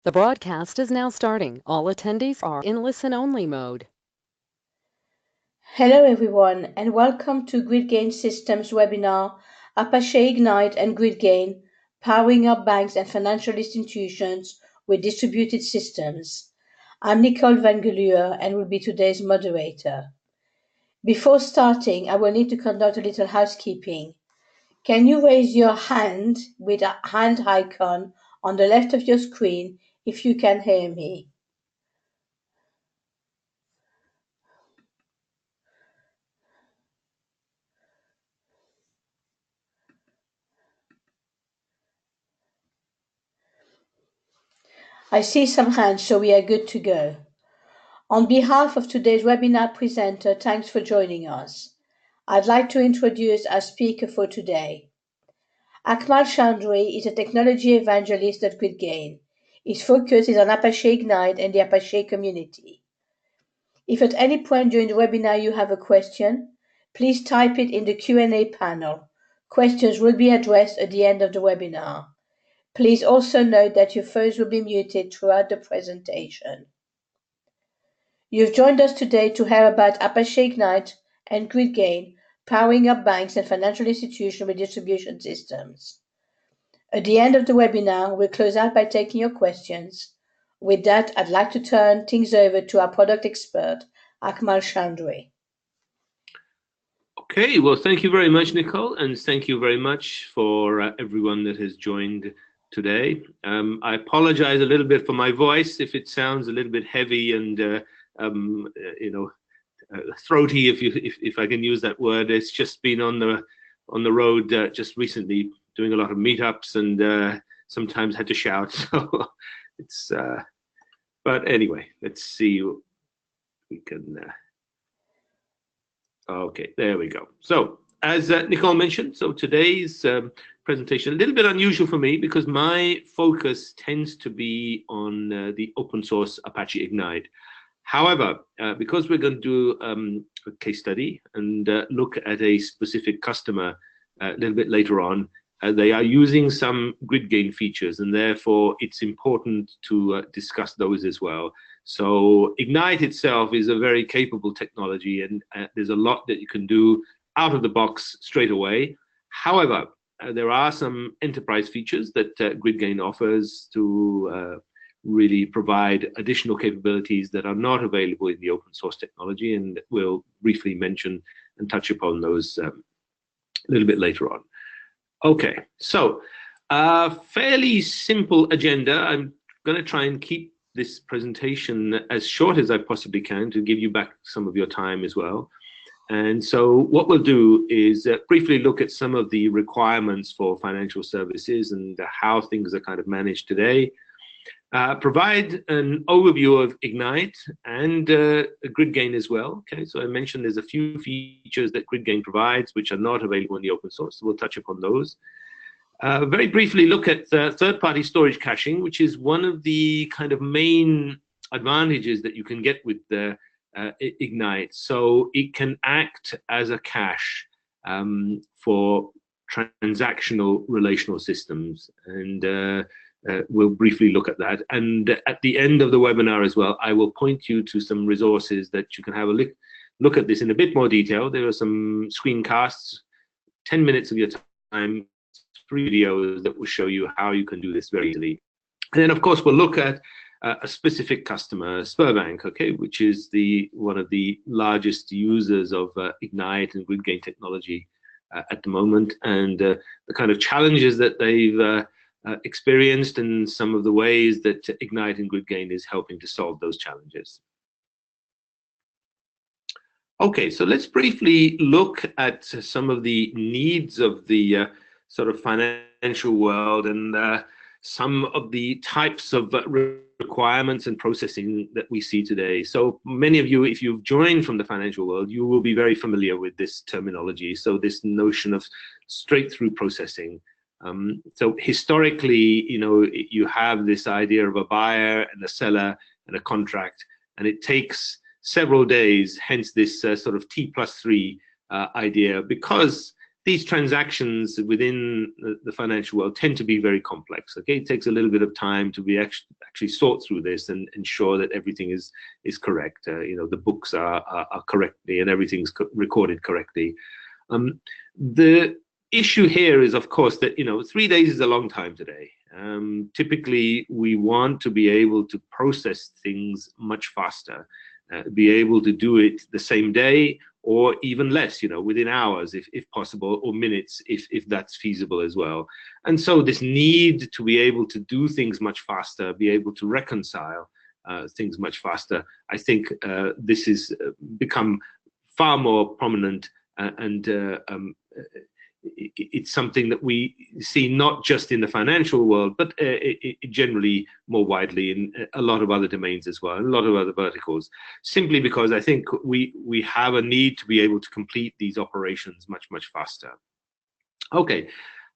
The broadcast is now starting. All attendees are in listen-only mode. Hello everyone and welcome to GridGain Systems webinar, Apache Ignite and GridGain, powering up banks and financial institutions with distributed systems. I'm Nicole Van Geleur and will be today's moderator. Before starting, I will need to conduct a little housekeeping. Can you raise your hand with a hand icon on the left of your screen if you can hear me? I see some hands, so we are good to go. On behalf of today's webinar presenter, thanks for joining us. I'd like to introduce our speaker for today. Akmal Chandri is a technology evangelist at GridGain. His focus is on Apache Ignite and the Apache community. If at any point during the webinar you have a question, please type it in the Q&A panel. Questions will be addressed at the end of the webinar. Please also note that your phones will be muted throughout the presentation. You've joined us today to hear about Apache Ignite and GridGain, powering up banks and financial institutions with distribution systems. At the end of the webinar, we'll close out by taking your questions. With that, I'd like to turn things over to our product expert, Akmal Chandri. Okay, well, thank you very much, Nicole, and thank you very much for everyone that has joined today. I apologize a little bit for my voice if it sounds a little bit heavy and throaty, if I can use that word. It's just been on the road just recently, doing a lot of meetups, and sometimes had to shout. So it's but anyway, let's see if we can. Okay, there we go. So as Nicole mentioned, so today's presentation a little bit unusual for me because my focus tends to be on the open source Apache Ignite. However, because we're going to do a case study and look at a specific customer a little bit later on, they are using some GridGain features, and therefore it's important to discuss those as well. So Ignite itself is a very capable technology, and there's a lot that you can do out of the box straight away. However, there are some enterprise features that GridGain offers to really provide additional capabilities that are not available in the open source technology, and we'll briefly mention and touch upon those a little bit later on. Okay, so fairly simple agenda. I'm going to try and keep this presentation as short as I possibly can to give you back some of your time as well. And so what we'll do is briefly look at some of the requirements for financial services and how things are kind of managed today. Provide an overview of Ignite and GridGain as well. Okay, so I mentioned there's a few features that GridGain provides which are not available in the open source, so we'll touch upon those. Very briefly look at third-party storage caching, which is one of the kind of main advantages that you can get with the Ignite. So it can act as a cache for transactional relational systems, and we'll briefly look at that. And at the end of the webinar as well, I will point you to some resources that you can have a look at this in a bit more detail. There are some screencasts, 10 minutes of your time, 3 videos that will show you how you can do this very easily. And then, of course, we'll look at a specific customer, Sberbank, okay, which is one of the largest users of Ignite and GridGain technology at the moment, and the kind of challenges that they've experienced and some of the ways that Ignite and GridGain is helping to solve those challenges. Okay, so let's briefly look at some of the needs of the sort of financial world and some of the types of requirements and processing that we see today. So many of you, if you've joined from the financial world, you will be very familiar with this terminology. So this notion of straight-through processing. So historically, you have this idea of a buyer and a seller and a contract, and it takes several days, hence this sort of T+3 idea, because these transactions within the financial world tend to be very complex. Okay, it takes a little bit of time to be actually sort through this and ensure that everything is correct. The books are correctly and everything's recorded correctly. The issue here is, of course, that 3 days is a long time today. Typically, we want to be able to process things much faster, be able to do it the same day, or even less, within hours, if possible, or minutes, if that's feasible as well. And so this need to be able to do things much faster, be able to reconcile things much faster, I think this has become far more prominent, and it's something that we see not just in the financial world, but generally more widely in a lot of other domains as well, and a lot of other verticals, simply because I think we have a need to be able to complete these operations much faster. Okay,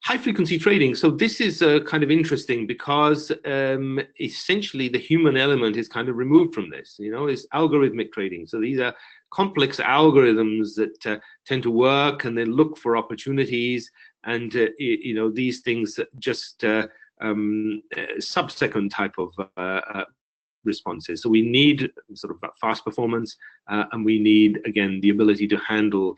high frequency trading. So this is kind of interesting because essentially the human element is kind of removed from this. It's algorithmic trading. So these are complex algorithms that tend to work and then look for opportunities, and these things just sub-second type of responses. So we need sort of fast performance, and we need, again, the ability to handle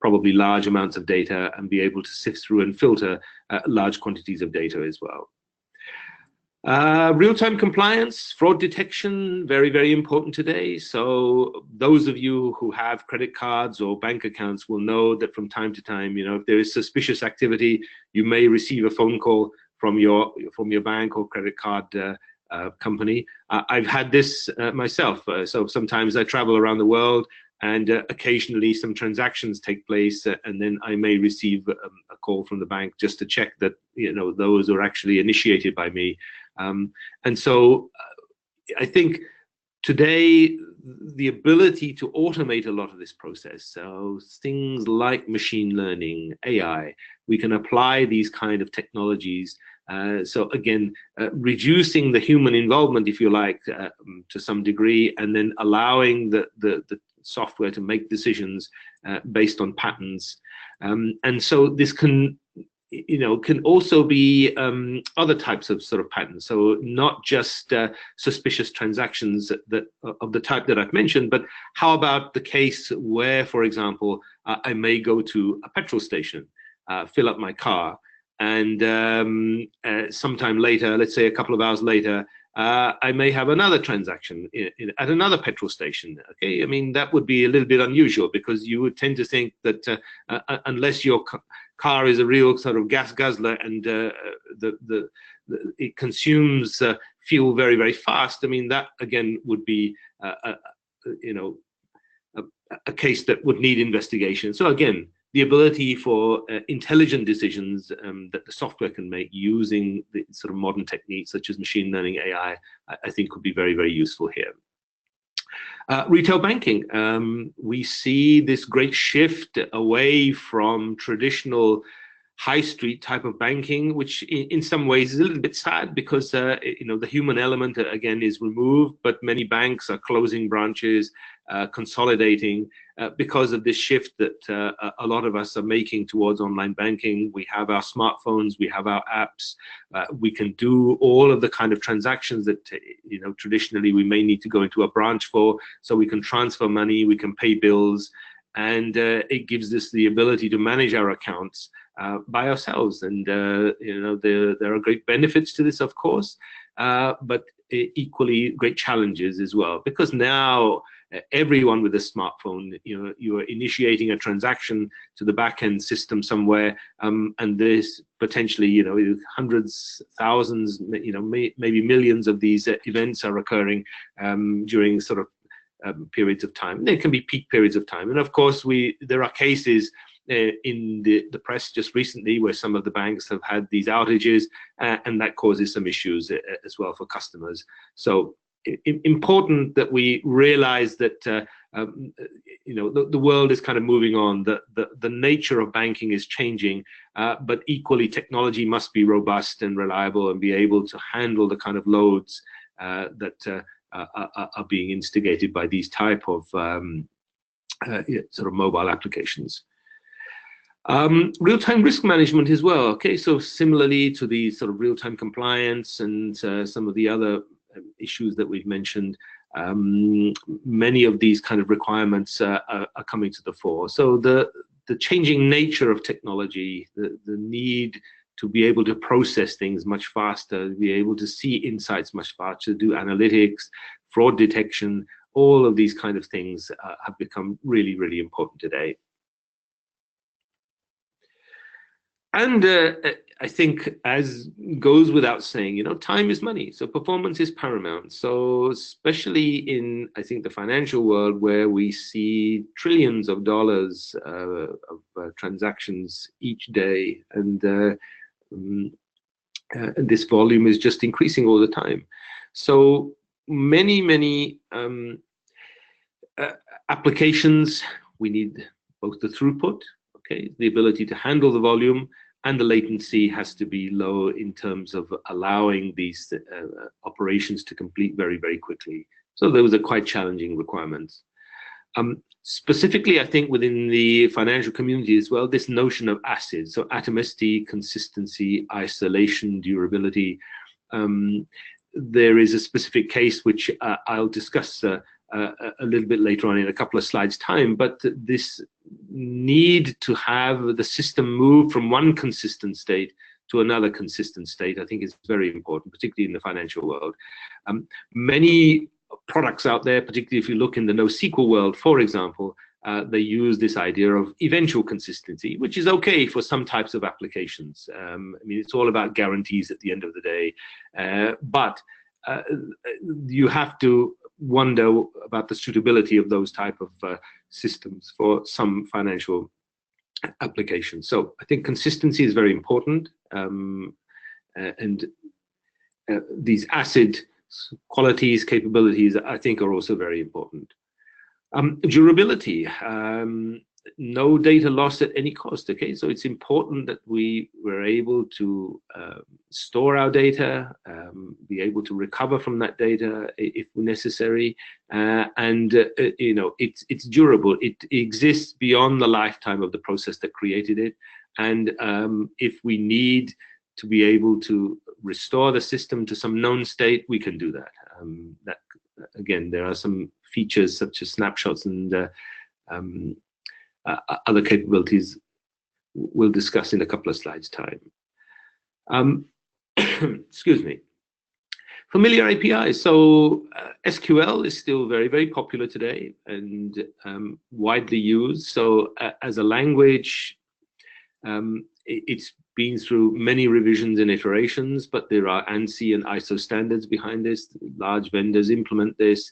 probably large amounts of data and be able to sift through and filter large quantities of data as well. Real-time compliance, fraud detection, very important today. So those of you who have credit cards or bank accounts will know that from time to time, if there is suspicious activity, you may receive a phone call from your bank or credit card company. I've had this myself. So sometimes I travel around the world, and occasionally some transactions take place, and then I may receive a call from the bank just to check that those are actually initiated by me. And so I think today the ability to automate a lot of this process, so things like machine learning, AI, we can apply these kind of technologies. So again, reducing the human involvement, if you like, to some degree, and then allowing the software to make decisions based on patterns. And so this can also be other types of sort of patterns. So not just suspicious transactions that of the type that I've mentioned, but how about the case where, for example, I may go to a petrol station, fill up my car, and sometime later, let's say a couple of hours later, I may have another transaction at another petrol station. Okay, I mean, that would be a little bit unusual, because you would tend to think that unless your car is a real sort of gas guzzler and it consumes fuel very fast, I mean, that again would be a case that would need investigation. So again, the ability for intelligent decisions that the software can make using the sort of modern techniques such as machine learning, AI, I think could be very useful here. Retail banking, we see this great shift away from traditional high street type of banking, which in some ways is a little bit sad, because the human element again is removed, but many banks are closing branches, consolidating because of this shift that a lot of us are making towards online banking. We have our smartphones, we have our apps, we can do all of the kind of transactions that traditionally we may need to go into a branch for. So we can transfer money, we can pay bills, and it gives us the ability to manage our accounts by ourselves. And there are great benefits to this, of course, but equally great challenges as well, because now everyone with a smartphone, you are initiating a transaction to the back-end system somewhere, and there's potentially hundreds, thousands, maybe millions of these events are occurring during sort of periods of time. There can be peak periods of time, and of course there are cases in the press just recently where some of the banks have had these outages, and that causes some issues as well for customers. So important that we realize that the world is kind of moving on, the nature of banking is changing, but equally technology must be robust and reliable and be able to handle the kind of loads that are being instigated by these type of sort of mobile applications. Real-time risk management as well. Okay, so similarly to the sort of real-time compliance and some of the other issues that we've mentioned, many of these kind of requirements are coming to the fore. So the changing nature of technology, the need to be able to process things much faster, be able to see insights much faster, do analytics, fraud detection, all of these kind of things have become really, really important today. And I think, as goes without saying, time is money. So performance is paramount. So especially in, I think, the financial world, where we see trillions of dollars of transactions each day, and this volume is just increasing all the time. So many applications, we need both the throughput, okay, the ability to handle the volume, and the latency has to be low in terms of allowing these operations to complete very, very quickly. So those are quite challenging requirements. Specifically, I think within the financial community as well, this notion of ACID, so atomicity, consistency, isolation, durability. There is a specific case which I'll discuss a little bit later on in a couple of slides' time, but this need to have the system move from one consistent state to another consistent state, I think, is very important, particularly in the financial world. Many products out there, particularly if you look in the NoSQL world, for example, they use this idea of eventual consistency, which is okay for some types of applications. I mean, it's all about guarantees at the end of the day, but you have to wonder about the suitability of those type of systems for some financial applications. So I think consistency is very important, and these ACID qualities, capabilities, I think, are also very important. Durability, no data loss at any cost. Okay, so it's important that we were able to store our data, be able to recover from that data if necessary, and it's durable. It exists beyond the lifetime of the process that created it, and if we need to be able to restore the system to some known state, we can do that. That again, there are some features such as snapshots and other capabilities we'll discuss in a couple of slides' time. Excuse me. Familiar APIs. So SQL is still very, very popular today and widely used. So as a language, it's been through many revisions and iterations, but there are ANSI and ISO standards behind this. Large vendors implement this.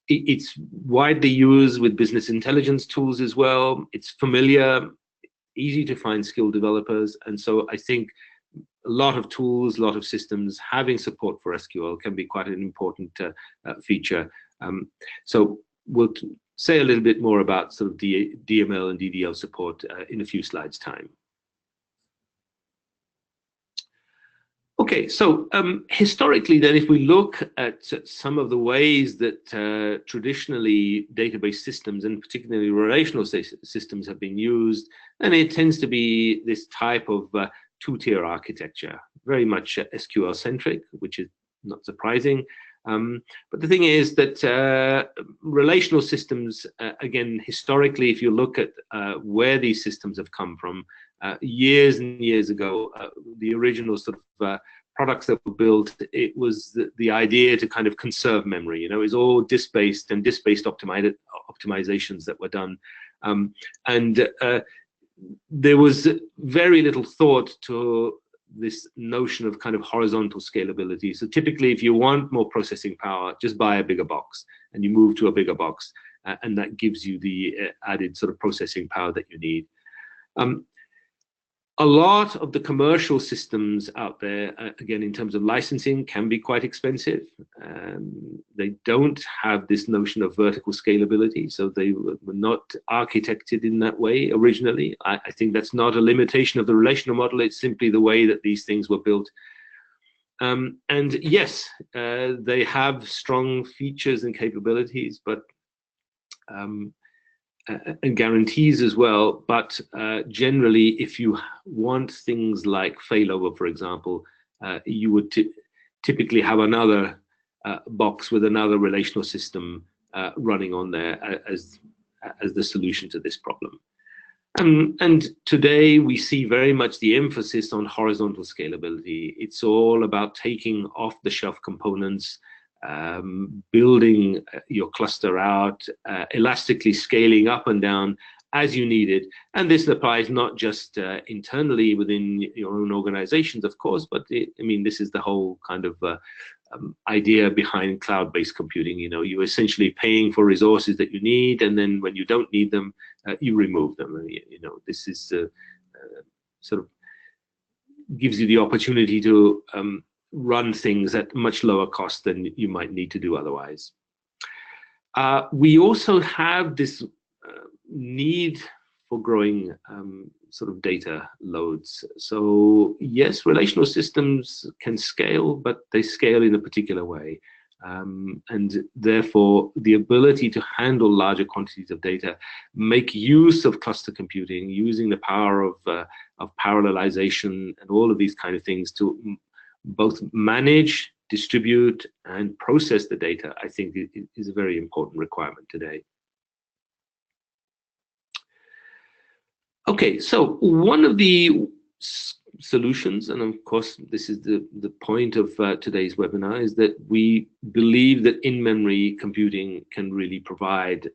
It's widely used with business intelligence tools as well. It's familiar, easy to find skilled developers. And so I think a lot of tools, a lot of systems having support for SQL can be quite an important feature. So we'll say a little bit more about sort of DML and DDL support in a few slides' time. Okay, so historically then, if we look at some of the ways that traditionally database systems and particularly relational systems have been used, then it tends to be this type of two-tier architecture, very much SQL-centric, which is not surprising. But the thing is that relational systems, again, historically, if you look at where these systems have come from, years and years ago, the original sort of products that were built, it was the idea to kind of conserve memory. You know, it's all disk-based and disk-based optimizations that were done. And there was very little thought to this notion of kind of horizontal scalability. So typically, if you want more processing power, just buy a bigger box and you move to a bigger box, and that gives you the added sort of processing power that you need. A lot of the commercial systems out there, again, in terms of licensing, can be quite expensive. They don't have this notion of vertical scalability, so they were not architected in that way originally. I think that's not a limitation of the relational model. It's simply the way that these things were built. And yes, they have strong features and capabilities, but and guarantees as well. But generally, if you want things like failover, for example, you would typically have another box with another relational system running on there as the solution to this problem. And today we see very much the emphasis on horizontal scalability. It's all about taking off-the-shelf components, building your cluster out, elastically scaling up and down as you need it. And this applies not just internally within your own organizations, of course, but I mean, this is the whole kind of idea behind cloud-based computing. You know, you're essentially paying for resources that you need, and then when you don't need them, you remove them. You know, this is sort of gives you the opportunity to run things at much lower cost than you might need to do otherwise. We also have this need for growing sort of data loads. So yes, relational systems can scale, but they scale in a particular way. And therefore, the ability to handle larger quantities of data, make use of cluster computing, using the power of parallelization and all of these kind of things to both manage, distribute, and process the data, I think is a very important requirement today. Okay, so one of the solutions, and of course this is the point of today's webinar, is that we believe that in-memory computing can really provide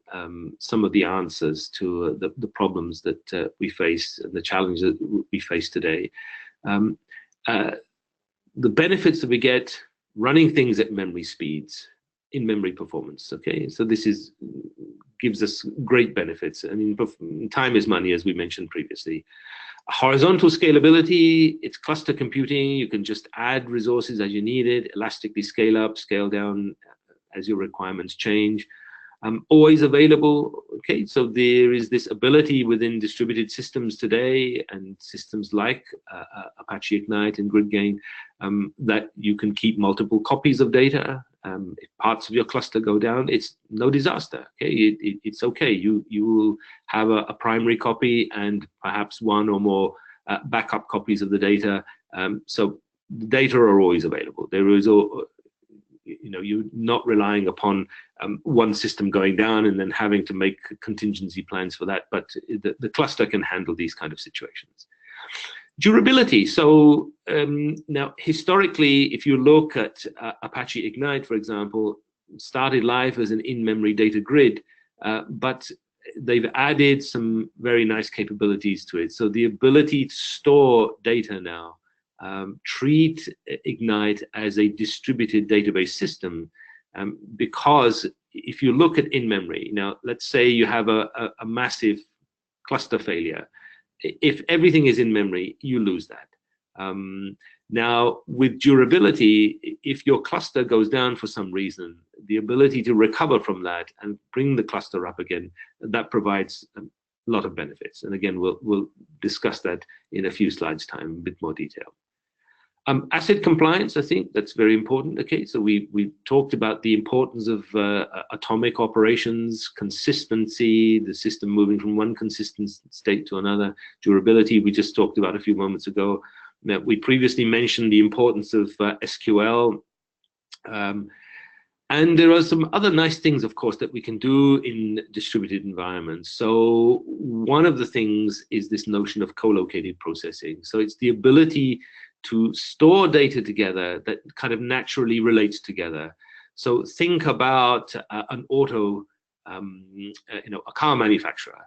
some of the answers to the problems that we face and the challenges that we face today. The benefits that we get running things at memory speeds, in-memory performance, okay? So this gives us great benefits. I mean, time is money, as we mentioned previously. Horizontal scalability, it's cluster computing. You can just add resources as you need it, elastically scale up, scale down as your requirements change. Always available, okay? So there is this ability within distributed systems today and systems like Apache Ignite and GridGain that you can keep multiple copies of data. If parts of your cluster go down, it's no disaster, okay? It's okay. You will have a primary copy and perhaps one or more backup copies of the data. So the data are always available. There is you know, you're not relying upon one system going down and then having to make contingency plans for that, but the cluster can handle these kind of situations. Durability. So now, historically, if you look at Apache Ignite, for example, started life as an in-memory data grid, but they've added some very nice capabilities to it. So the ability to store data now, treat Ignite as a distributed database system, because if you look at in-memory, now let's say you have a massive cluster failure. If everything is in memory, you lose that. Now, with durability, if your cluster goes down for some reason, the ability to recover from that and bring the cluster up again, that provides a lot of benefits. And again, we'll discuss that in a few slides' time, a bit more detail. Asset compliance, I think that's very important. Okay, so we talked about the importance of atomic operations, consistency, the system moving from one consistent state to another, durability, we just talked about a few moments ago. Now, we previously mentioned the importance of SQL. And there are some other nice things, of course, that we can do in distributed environments. So one of the things is this notion of co-located processing. So it's the ability to store data together that kind of naturally relates together. So think about an auto, you know, a car manufacturer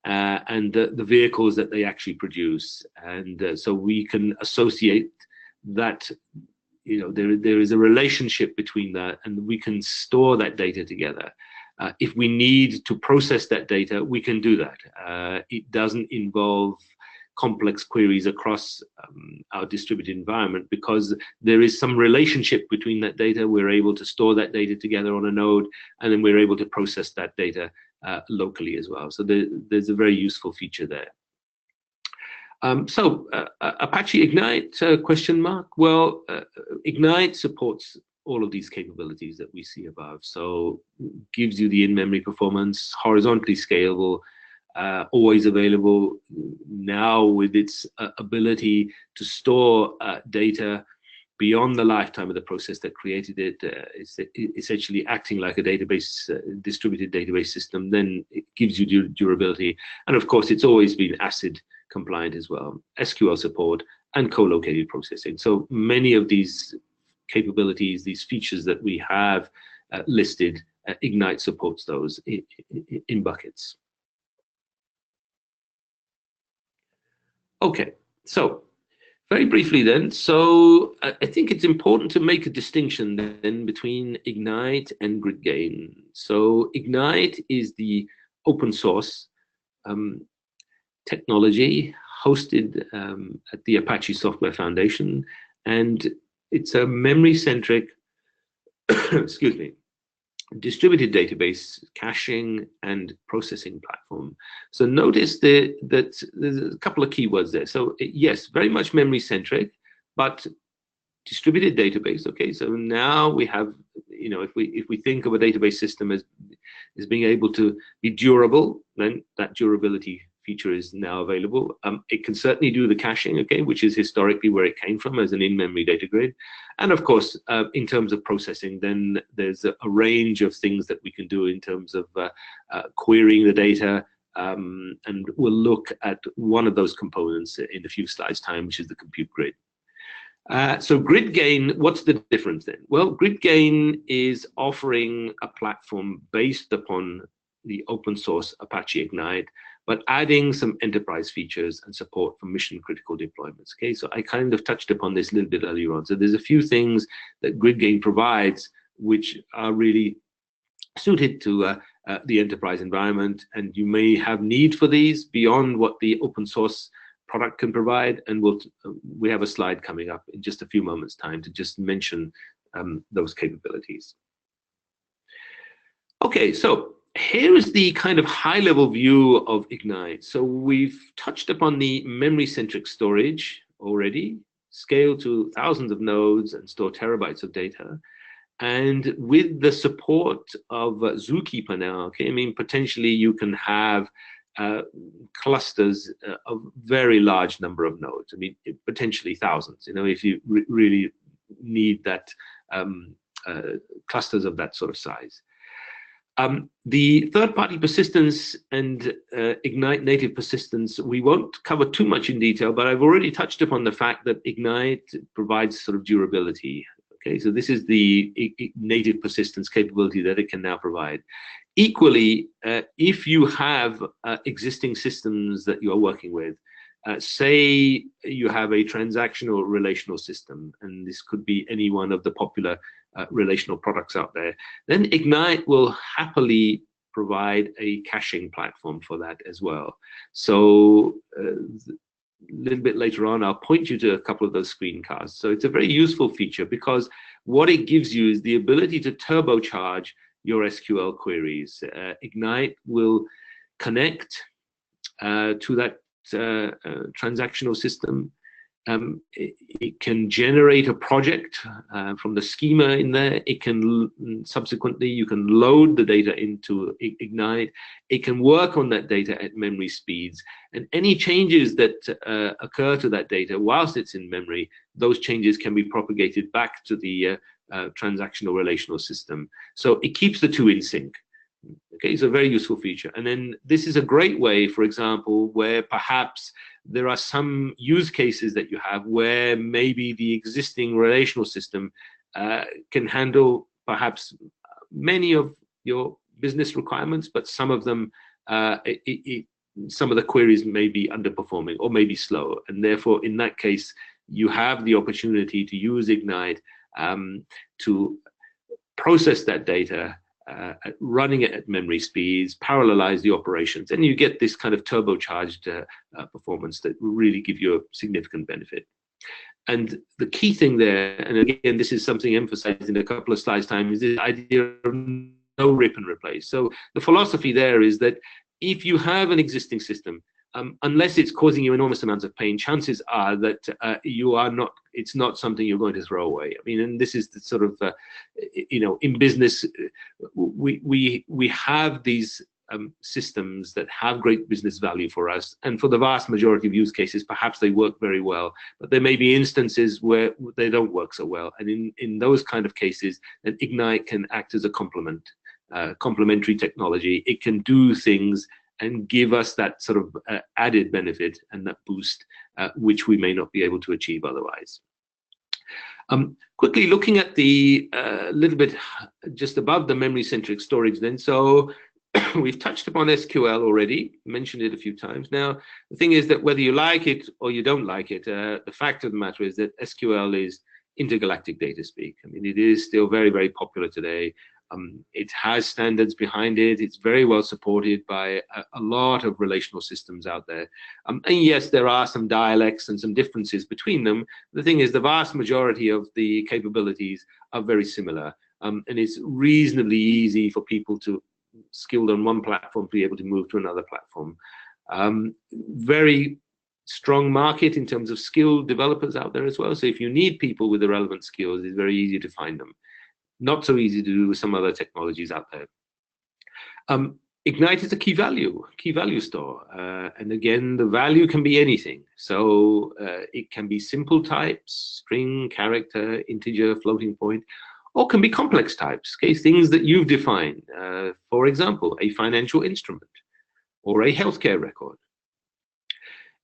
and the vehicles that they actually produce. And so we can associate that, you know, there is a relationship between that, and we can store that data together. If we need to process that data, we can do that. It doesn't involve complex queries across our distributed environment, because there is some relationship between that data. We're able to store that data together on a node, and then we're able to process that data locally as well. So there's a very useful feature there. So Apache Ignite, question mark? Well, Ignite supports all of these capabilities that we see above. So gives you the in-memory performance, horizontally scalable, always available, now with its ability to store data beyond the lifetime of the process that created it. It's essentially acting like a database, distributed database system. Then it gives you durability. And of course, it's always been ACID compliant as well, SQL support, and co-located processing. So many of these capabilities, these features that we have listed, Ignite supports those in buckets. Okay, so very briefly then, so I think it's important to make a distinction then between Ignite and GridGain. So Ignite is the open source technology hosted at the Apache Software Foundation, and it's a memory-centric, excuse me, distributed database caching and processing platform. So notice that there's a couple of keywords there. So yes, very much memory-centric, but distributed database. Okay, so now we have, you know, if we think of a database system as being able to be durable, then that durability feature is now available. It can certainly do the caching, okay, which is historically where it came from as an in-memory data grid. And of course, in terms of processing, then there's a range of things that we can do in terms of querying the data. And we'll look at one of those components in a few slides' time, which is the compute grid. So GridGain, what's the difference then? Well, GridGain is offering a platform based upon the open source Apache Ignite, but adding some enterprise features and support for mission critical deployments. Okay, so I kind of touched upon this a little bit earlier on. So there's a few things that GridGain provides which are really suited to the enterprise environment, and you may have need for these beyond what the open source product can provide. And we have a slide coming up in just a few moments' time to just mention those capabilities. Okay, so here is the kind of high-level view of Ignite. So we've touched upon the memory-centric storage already, scale to thousands of nodes and store terabytes of data. And with the support of Zookeeper now, okay, I mean, potentially you can have clusters of very large number of nodes. I mean, potentially thousands, you know, if you really need that clusters of that sort of size. The third-party persistence and Ignite native persistence, we won't cover too much in detail, but I've already touched upon the fact that Ignite provides sort of durability. Okay, so this is the native persistence capability that it can now provide. Equally, if you have existing systems that you are working with, say you have a transactional relational system, and this could be any one of the popular relational products out there, then Ignite will happily provide a caching platform for that as well. So a little bit later on, I'll point you to a couple of those screencasts. So it's a very useful feature because what it gives you is the ability to turbocharge your SQL queries. Ignite will connect to that transactional system. It can generate a project from the schema in there. It can subsequently, you can load the data into Ignite. It can work on that data at memory speeds. And any changes that occur to that data whilst it's in memory, those changes can be propagated back to the transactional relational system. So it keeps the two in sync. Okay, it's a very useful feature. And then this is a great way, for example, where perhaps there are some use cases that you have where maybe the existing relational system can handle perhaps many of your business requirements, but some of them, some of the queries may be underperforming or maybe slow. And therefore, in that case, you have the opportunity to use Ignite to process that data, running it at memory speeds, parallelize the operations, and you get this kind of turbocharged performance that will really give you a significant benefit. And the key thing there, and again, this is something emphasized in a couple of slides' time, is the idea of no rip and replace. So the philosophy there is that if you have an existing system, unless it's causing you enormous amounts of pain, chances are that you are not. It's not something you're going to throw away. I mean, and this is the sort of, in business, we have these systems that have great business value for us, and for the vast majority of use cases, perhaps they work very well. But there may be instances where they don't work so well, and in those kind of cases, then Ignite can act as a complementary technology. It can do things and give us that sort of added benefit and that boost, which we may not be able to achieve otherwise. Quickly looking at the little bit just above the memory-centric storage then. So we've touched upon SQL already, mentioned it a few times. Now, the thing is that whether you like it or you don't like it, the fact of the matter is that SQL is intergalactic data speak. I mean, it is still very, very popular today. It has standards behind it. It's very well supported by a lot of relational systems out there. And yes, there are some dialects and some differences between them. The thing is, the vast majority of the capabilities are very similar. And it's reasonably easy for people to skilled on one platform to be able to move to another platform. Very strong market in terms of skilled developers out there as well. So if you need people with the relevant skills, it's very easy to find them. Not so easy to do with some other technologies out there. Ignite is a key value store. And again, the value can be anything. So it can be simple types, string, character, integer, floating point, or can be complex types, okay, things that you've defined. For example, a financial instrument or a healthcare record.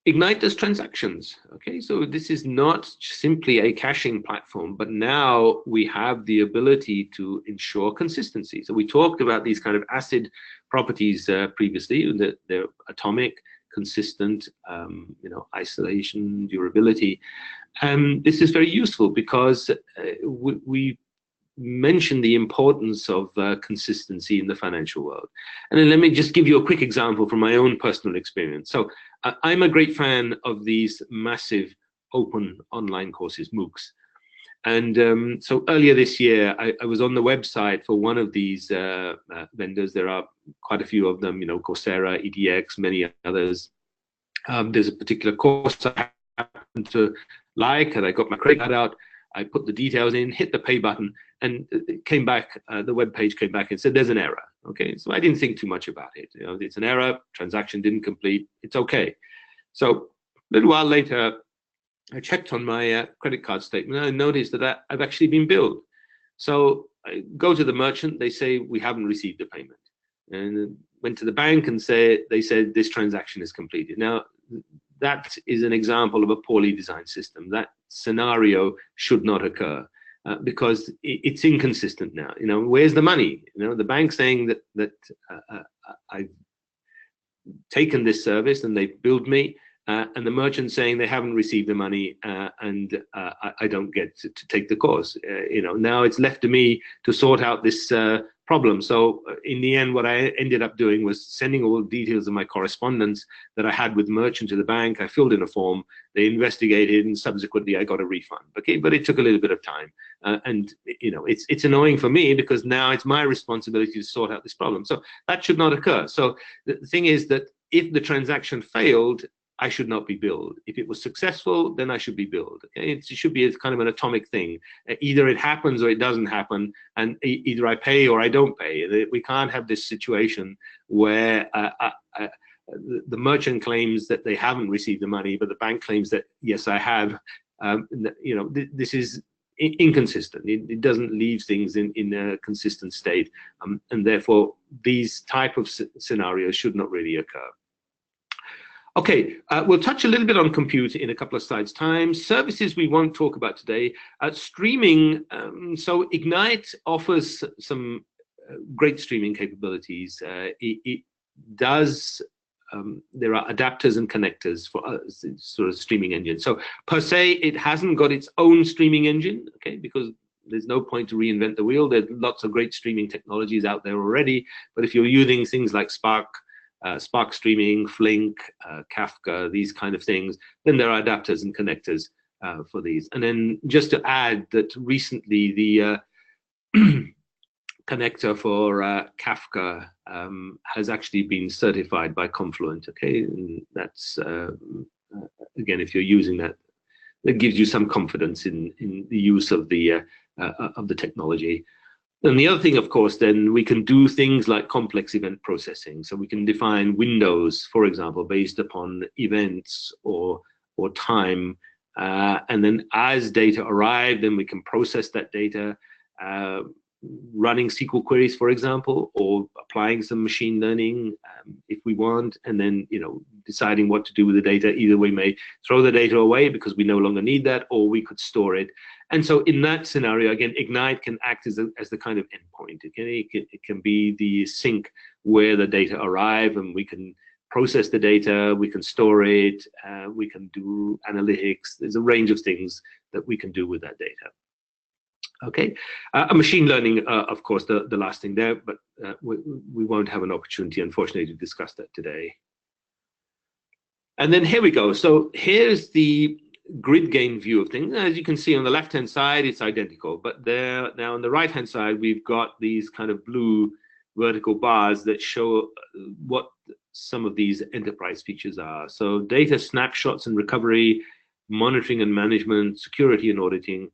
Ignite does transactions, okay? So this is not simply a caching platform, but now we have the ability to ensure consistency. So we talked about these kind of ACID properties previously, that they're atomic, consistent, isolation, durability. This is very useful because we mentioned the importance of consistency in the financial world. And then let me just give you a quick example from my own personal experience. So I'm a great fan of these massive open online courses, MOOCs. And so earlier this year, I was on the website for one of these vendors. There are quite a few of them, Coursera, EDX, many others. There's a particular course I happen to like, and I got my credit card out. I put the details in, hit the pay button, and it came back, the web page came back and said, there's an error. Okay, so I didn't think too much about it. It's an error, transaction didn't complete, it's okay. So a little while later, I checked on my credit card statement and I noticed that I've actually been billed. So I go to the merchant, they say, we haven't received the payment. And went to the bank and they said, this transaction is completed. Now, that is an example of a poorly designed system. That scenario should not occur because it's inconsistent now. Where's the money? The bank saying that I've taken this service and they've billed me, and the merchant saying they haven't received the money and I don't get to take the course. Now it's left to me to sort out this problem. So in the end, what I ended up doing was sending all the details of my correspondence that I had with the merchant to the bank. I filled in a form, they investigated, and subsequently I got a refund. Okay, but it took a little bit of time, and it's annoying for me because now it's my responsibility to sort out this problem. So that should not occur. So the thing is that if the transaction failed, I should not be billed. If it was successful, then I should be billed. Okay? It should be kind of an atomic thing. Either it happens or it doesn't happen, and either I pay or I don't pay. We can't have this situation where the merchant claims that they haven't received the money, but the bank claims that, yes, I have. This is inconsistent. It doesn't leave things in a consistent state, and therefore these type of scenarios should not really occur. Okay, we'll touch a little bit on compute in a couple of slides' time. Services we won't talk about today. Streaming, so Ignite offers some great streaming capabilities. It does, there are adapters and connectors for sort of streaming engine. So per se, it hasn't got its own streaming engine, okay, because there's no point to reinvent the wheel. There's lots of great streaming technologies out there already. But if you're using things like Spark Streaming, Flink, Kafka, these kind of things, then there are adapters and connectors for these. And then just to add that recently the connector for Kafka has actually been certified by Confluent. Okay, and that's again, if you're using that, that gives you some confidence in the use of the technology. And the other thing, of course, then we can do things like complex event processing. So we can define windows, for example, based upon events or time. And then as data arrive, then we can process that data, running SQL queries, for example, or applying some machine learning if we want, and then deciding what to do with the data. Either we may throw the data away because we no longer need that, or we could store it. And so in that scenario, again, Ignite can act as the kind of endpoint. It can be the sink where the data arrive, and we can process the data, we can store it, we can do analytics. There's a range of things that we can do with that data. Okay, machine learning, of course, the last thing there, but we won't have an opportunity, unfortunately, to discuss that today. And then here we go. So here's the GridGain view of things. As you can see on the left-hand side, it's identical, but there now on the right-hand side, we've got these kind of blue vertical bars that show what some of these enterprise features are. So data snapshots and recovery, monitoring and management, security and auditing,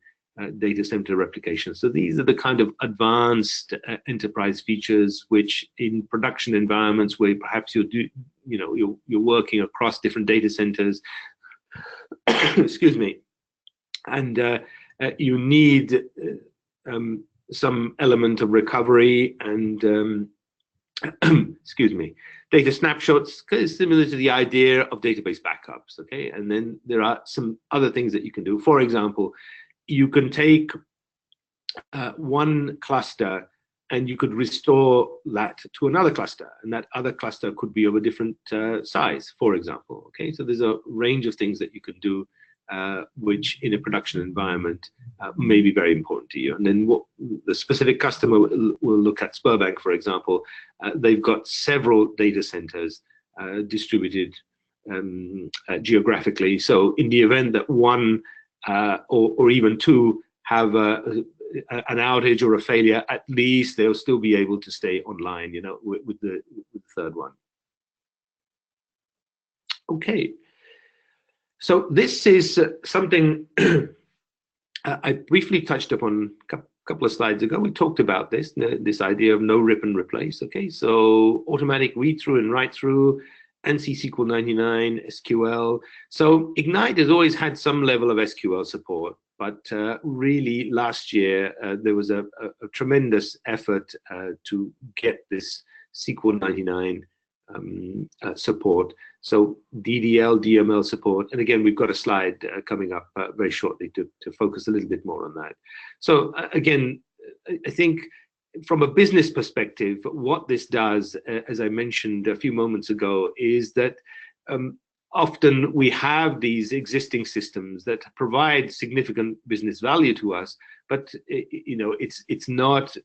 data center replication. So these are the kind of advanced enterprise features which in production environments where perhaps you're working across different data centers, excuse me, and you need some element of recovery and excuse me, data snapshots, similar to the idea of database backups. Okay, and then there are some other things that you can do. For example, you can take one cluster and you could restore that to another cluster, and that other cluster could be of a different size, for example. Okay, so there's a range of things that you can do which in a production environment may be very important to you. And then what the specific customer will look at, Sberbank, for example, they've got several data centers distributed geographically. So in the event that one or even two have an outage or a failure, at least they'll still be able to stay online, with the third one. Okay, so this is something I briefly touched upon a couple of slides ago. We talked about this idea of no rip and replace. Okay, so automatic read through and write through, ANSI SQL 99, SQL. So Ignite has always had some level of SQL support, but really last year there was a tremendous effort to get this SQL 99 support. So DDL, DML support. And again, we've got a slide coming up very shortly to focus a little bit more on that. So again, I think from a business perspective, what this does, as I mentioned a few moments ago, is that often we have these existing systems that provide significant business value to us, but it's not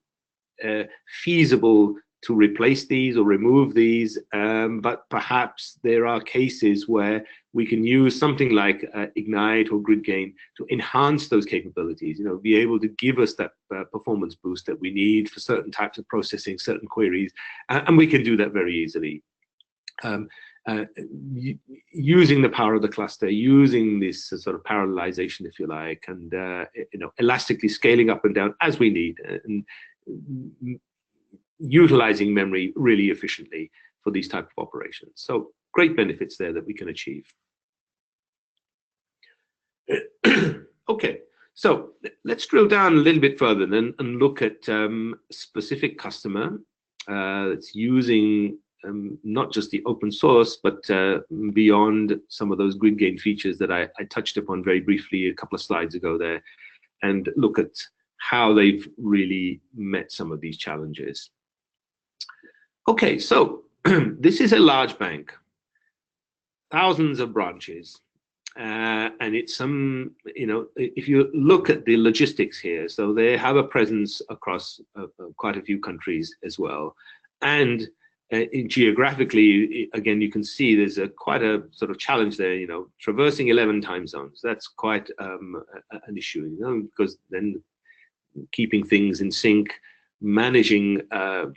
feasible to replace these or remove these, but perhaps there are cases where we can use something like Ignite or GridGain to enhance those capabilities, be able to give us that performance boost that we need for certain types of processing, certain queries, and we can do that very easily. Using the power of the cluster, using this sort of parallelization, if you like, and elastically scaling up and down as we need, and utilizing memory really efficiently for these type of operations. So great benefits there that we can achieve. Okay, so let's drill down a little bit further then and look at specific customer that's using not just the open source, but beyond some of those GridGain features that I touched upon very briefly a couple of slides ago there, and look at how they've really met some of these challenges. Okay, so this is a large bank, thousands of branches, and it's if you look at the logistics here, so they have a presence across quite a few countries as well, and geographically, again, you can see there's quite a sort of challenge there. Traversing 11 time zones, that's quite an issue, because then keeping things in sync managing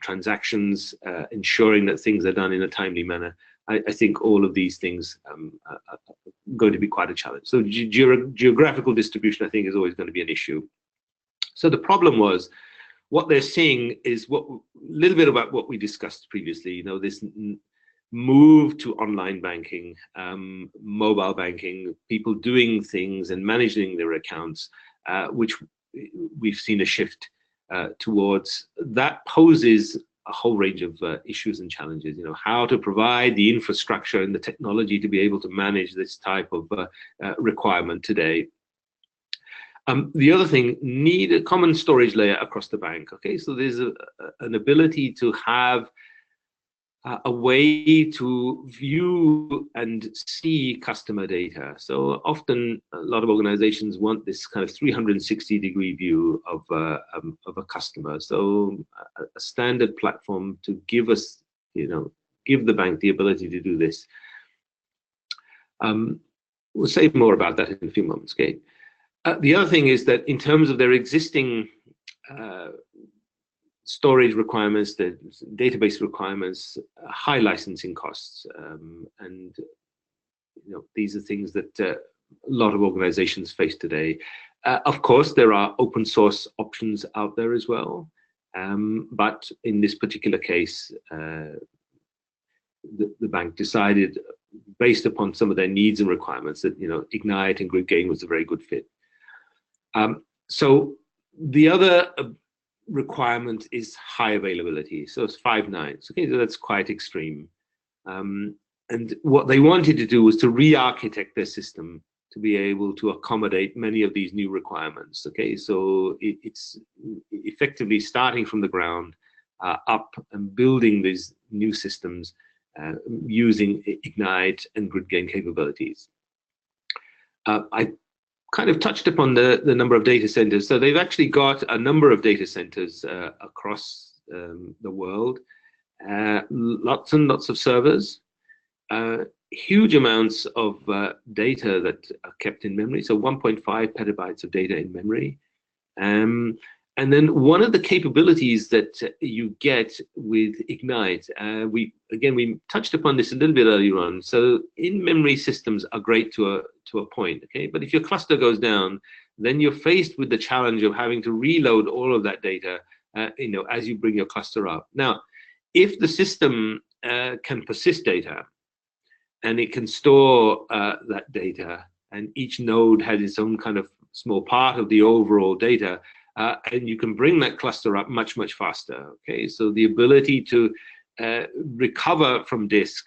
transactions, ensuring that things are done in a timely manner. I think all of these things are going to be quite a challenge. So geographical distribution, I think, is always going to be an issue. So the problem was, what they're seeing is a little bit about what we discussed previously. You know, this move to online banking, mobile banking, people doing things and managing their accounts, which we've seen a shift towards. That poses a whole range of issues and challenges. You know, how to provide the infrastructure and the technology to be able to manage this type of requirement today. The other thing, need a common storage layer across the bank. Okay, so there's an ability to have a way to view and see customer data. So often a lot of organizations want this kind of 360-degree view of a customer. So a standard platform to give us, you know, give the bank the ability to do this. We'll say more about that in a few moments, okay? The other thing is that in terms of their existing storage requirements, the database requirements, high licensing costs, and you know, these are things that a lot of organizations face today. Of course, there are open source options out there as well, but in this particular case, the bank decided, based upon some of their needs and requirements, that, you know, Ignite and GridGain was a very good fit. So the other requirement is high availability. So it's 5 nines. Okay, so that's quite extreme. And what they wanted to do was to re-architect their system to be able to accommodate many of these new requirements. Okay, so it's effectively starting from the ground up and building these new systems using Ignite and GridGain capabilities. I kind of touched upon the number of data centers. So they've actually got a number of data centers across the world, lots and lots of servers, huge amounts of data that are kept in memory. So 1.5 petabytes of data in memory. And then one of the capabilities that you get with Ignite, we touched upon this a little bit earlier on. So in-memory systems are great to a point, okay? But if your cluster goes down, then you're faced with the challenge of having to reload all of that data, you know, as you bring your cluster up. Now, if the system can persist data, and it can store that data, and each node has its own kind of small part of the overall data, and you can bring that cluster up much, much faster, okay? So the ability to recover from disk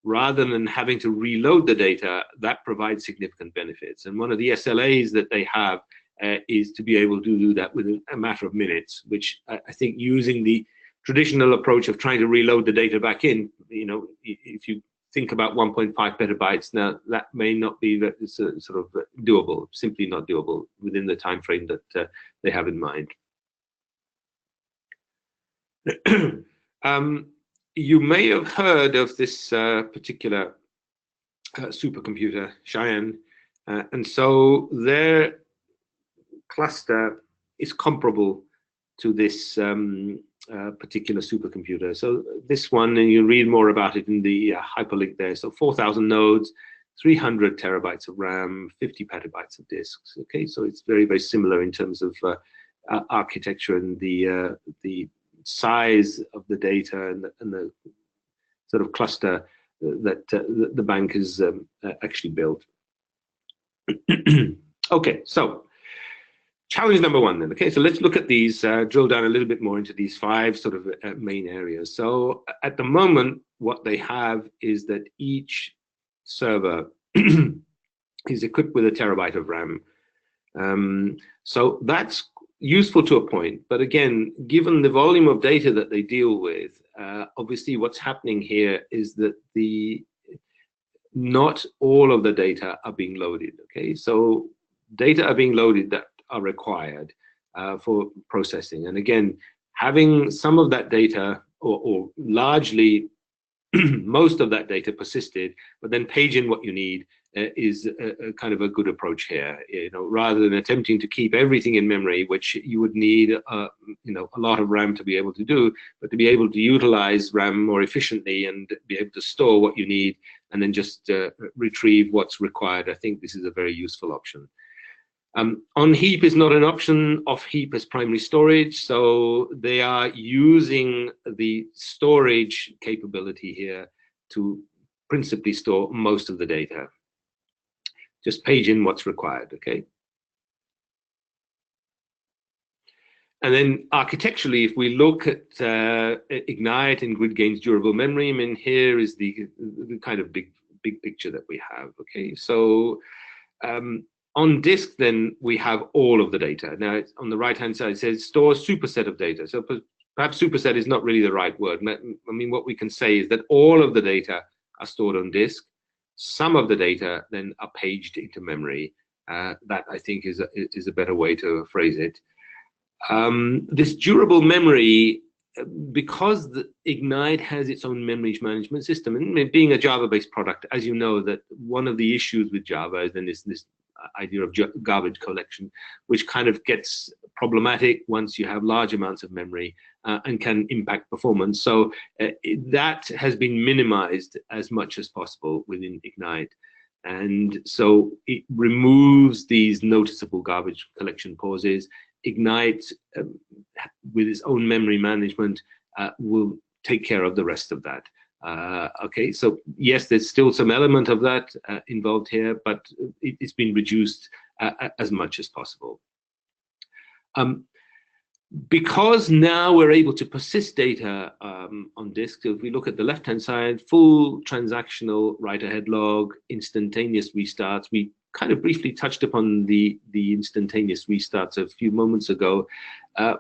rather than having to reload the data, that provides significant benefits. And one of the SLAs that they have is to be able to do that within a matter of minutes, which I think, using the traditional approach of trying to reload the data back in, you know, if you think about 1.5 petabytes now, that may not be sort of doable, simply not doable within the time frame that they have in mind. You may have heard of this particular supercomputer, Cheyenne, and so their cluster is comparable to this particular supercomputer. So this one, and you read more about it in the hyperlink there. So 4,000 nodes, 300 terabytes of RAM, 50 petabytes of disks. Okay, so it's very, very similar in terms of architecture and the size of the data and the sort of cluster that the bank has actually built. Okay, so challenge number one then. Okay, so let's look at these, drill down a little bit more into these 5 sort of main areas. So at the moment, what they have is that each server is equipped with a terabyte of RAM. So that's useful to a point, but again, given the volume of data that they deal with, obviously what's happening here is that not all of the data are being loaded. Okay, so data are being loaded that are required for processing, and again, having some of that data or largely most of that data persisted, but then page in what you need is a kind of a good approach here. Rather than attempting to keep everything in memory, which you would need a lot of RAM to be able to do, but to be able to utilize RAM more efficiently and be able to store what you need and then just retrieve what's required. I think this is a very useful option. On heap is not an option. Off heap is primary storage, so they are using the storage capability here to principally store most of the data. Just page in what's required, okay? And then architecturally, if we look at Ignite and GridGain's durable memory, I mean, here is the kind of big picture that we have, okay? So on disk, then we have all of the data. Now, on the right-hand side, it says store superset of data. So perhaps superset is not really the right word. I mean, what we can say is that all of the data are stored on disk. Some of the data then are paged into memory. That, I think, is a better way to phrase it. This durable memory, because the Ignite has its own memory management system, and being a Java-based product, as you know, that one of the issues with Java is then this idea of garbage collection, which kind of gets problematic once you have large amounts of memory and can impact performance. So that has been minimized as much as possible within Ignite. And so it removes these noticeable garbage collection pauses. Ignite, with its own memory management, will take care of the rest of that. Okay, so yes, there's still some element of that involved here, but it's been reduced as much as possible. Because now we're able to persist data on disk, so if we look at the left-hand side, full transactional write-ahead log, instantaneous restarts. We kind of briefly touched upon the instantaneous restarts a few moments ago,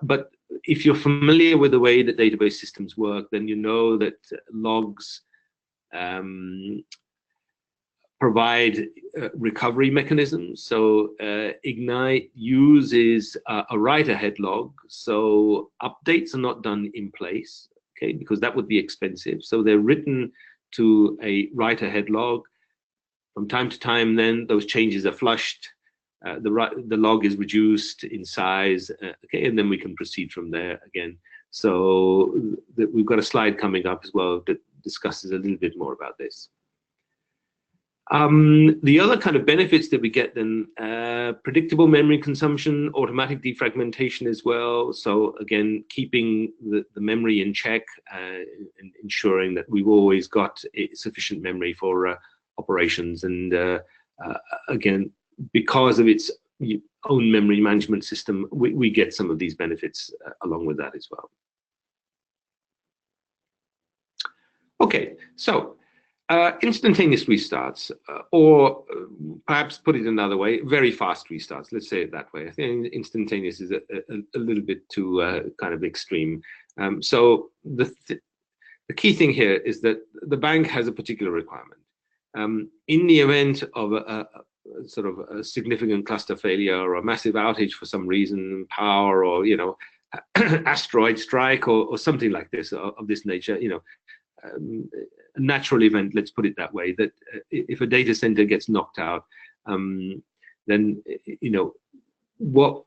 but if you're familiar with the way that database systems work, then you know that logs provide recovery mechanisms. So Ignite uses a write-ahead log, so updates are not done in place, okay, because that would be expensive. So they're written to a write-ahead log. From time to time, then those changes are flushed. The log is reduced in size, okay, and then we can proceed from there again. So we've got a slide coming up as well that discusses a little bit more about this. The other kind of benefits that we get then, predictable memory consumption, automatic defragmentation as well. So again, keeping the memory in check and ensuring that we've always got sufficient memory for operations. And again, because of its own memory management system, we get some of these benefits along with that as well. Okay, so instantaneous restarts, or perhaps put it another way, very fast restarts. Let's say it that way. I think instantaneous is a little bit too kind of extreme. So the key thing here is that the bank has a particular requirement. In the event of a sort of a significant cluster failure or a massive outage for some reason, power or asteroid strike or something like this of this nature, a natural event, let's put it that way, that if a data center gets knocked out, then what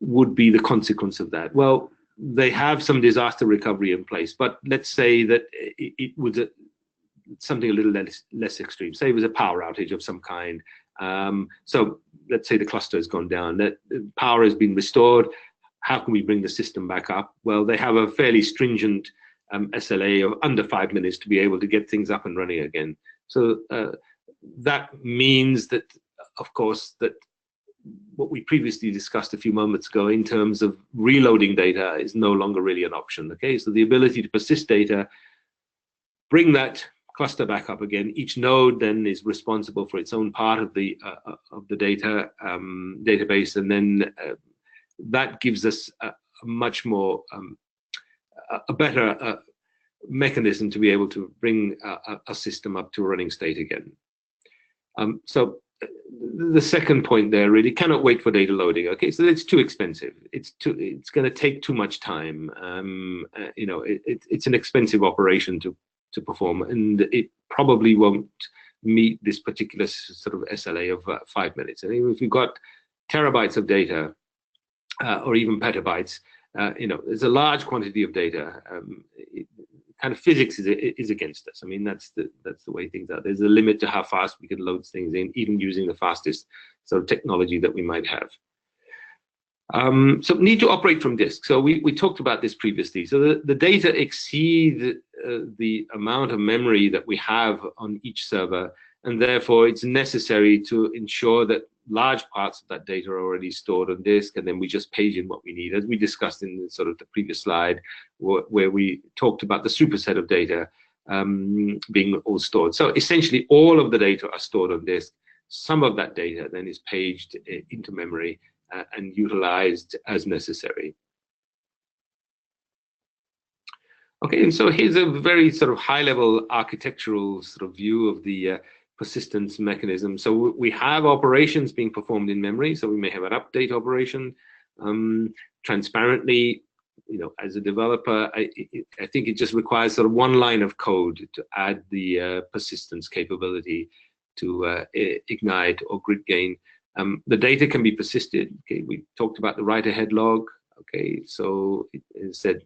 would be the consequence of that? Well, they have some disaster recovery in place, but let's say that it was something a little less extreme. Say it was a power outage of some kind. So let's say the cluster has gone down, that power has been restored. How can we bring the system back up? Well, they have a fairly stringent SLA of under 5 minutes to be able to get things up and running again. So that means that, of course, that what we previously discussed a few moments ago in terms of reloading data is no longer really an option. Okay, so the ability to persist data, bring that cluster back up again. Each node then is responsible for its own part of the data database, and then that gives us a much more a better mechanism to be able to bring a system up to a running state again. So the second point there really cannot wait for data loading. Okay, so it's too expensive. It's going to take too much time. It's an expensive operation to perform, and it probably won't meet this particular sort of SLA of 5 minutes. And if you've got terabytes of data, or even petabytes, there's a large quantity of data. Kind of physics is against us. I mean, that's the way things are. There's a limit to how fast we can load things in, even using the fastest sort of technology that we might have. So need to operate from disk. So we talked about this previously. So the data exceed the amount of memory that we have on each server, and therefore it's necessary to ensure that large parts of that data are already stored on disk, and then we just page in what we need, as we discussed in sort of the previous slide, where we talked about the superset of data being all stored. So essentially, all of the data are stored on disk. Some of that data then is paged into memory and utilized as necessary. Okay, and so here's a very sort of high-level architectural sort of view of the persistence mechanism. So we have operations being performed in memory. So we may have an update operation. Transparently, as a developer, I think it just requires sort of one line of code to add the persistence capability to Ignite or GridGain. The data can be persisted. Okay, we talked about the write-ahead log. Okay, so it said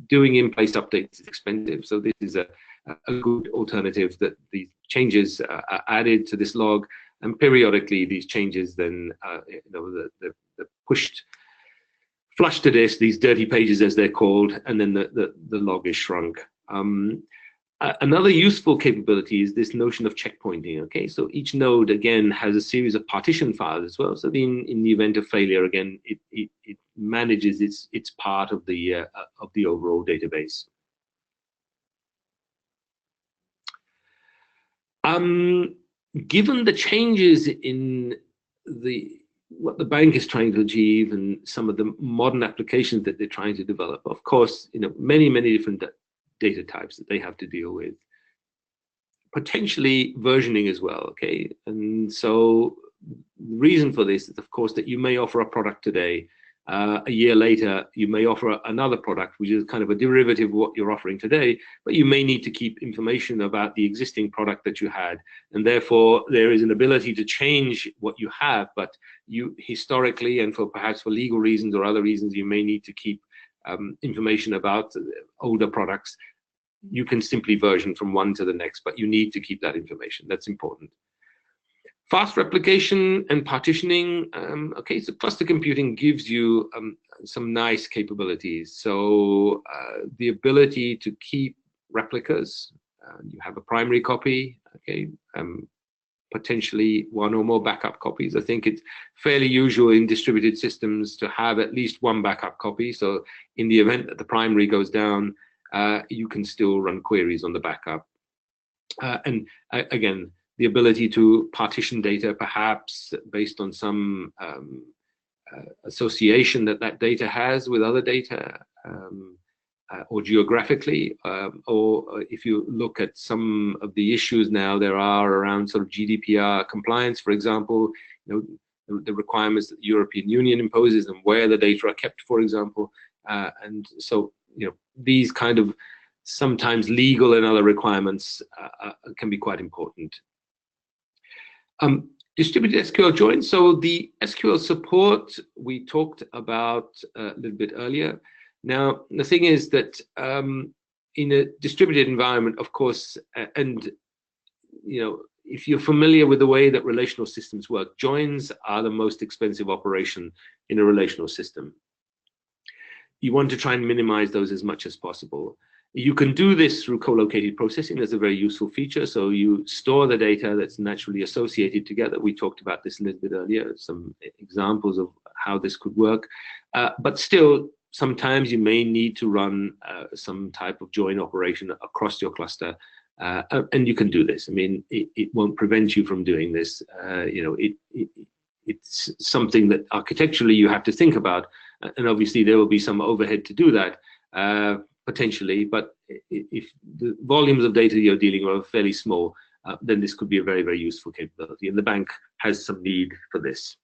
doing in-place updates is expensive. So this is a good alternative, that these changes are added to this log, and periodically these changes then they're flushed to disk, these dirty pages as they're called, and then the log is shrunk. Another useful capability is this notion of checkpointing. Okay, so each node again has a series of partition files as well. So in the event of failure, again, it manages its part of the overall database. Given the changes in what the bank is trying to achieve and some of the modern applications that they're trying to develop, of course, many different data types that they have to deal with, potentially versioning as well. Okay, and so the reason for this is, of course, that you may offer a product today. A year later, you may offer another product, which is kind of a derivative of what you're offering today, but you may need to keep information about the existing product that you had. And therefore, there is an ability to change what you have, but you historically, and perhaps for legal reasons or other reasons, you may need to keep information about older products. You can simply version from one to the next, but you need to keep that information. That's important. Fast replication and partitioning. Okay, so cluster computing gives you some nice capabilities. So the ability to keep replicas. You have a primary copy. Okay, potentially one or more backup copies. I think it's fairly usual in distributed systems to have at least one backup copy. So in the event that the primary goes down, you can still run queries on the backup. And again, the ability to partition data, perhaps based on some association that data has with other data, or geographically, or if you look at some of the issues now there are around sort of GDPR compliance, for example, the requirements that the European Union imposes and where the data are kept, for example, and so these kind of sometimes legal and other requirements can be quite important. Distributed SQL joins. So the SQL support we talked about a little bit earlier. Now, the thing is that in a distributed environment, of course, and if you're familiar with the way that relational systems work, joins are the most expensive operation in a relational system. You want to try and minimize those as much as possible. You can do this through co-located processing. That's a very useful feature. So you store the data that's naturally associated together. We talked about this a little bit earlier, some examples of how this could work. But still, sometimes you may need to run some type of join operation across your cluster. And you can do this. I mean, it won't prevent you from doing this. It's something that architecturally you have to think about. And obviously, there will be some overhead to do that. Potentially, but if the volumes of data you're dealing with are fairly small, then this could be a very, very useful capability, and the bank has some need for this.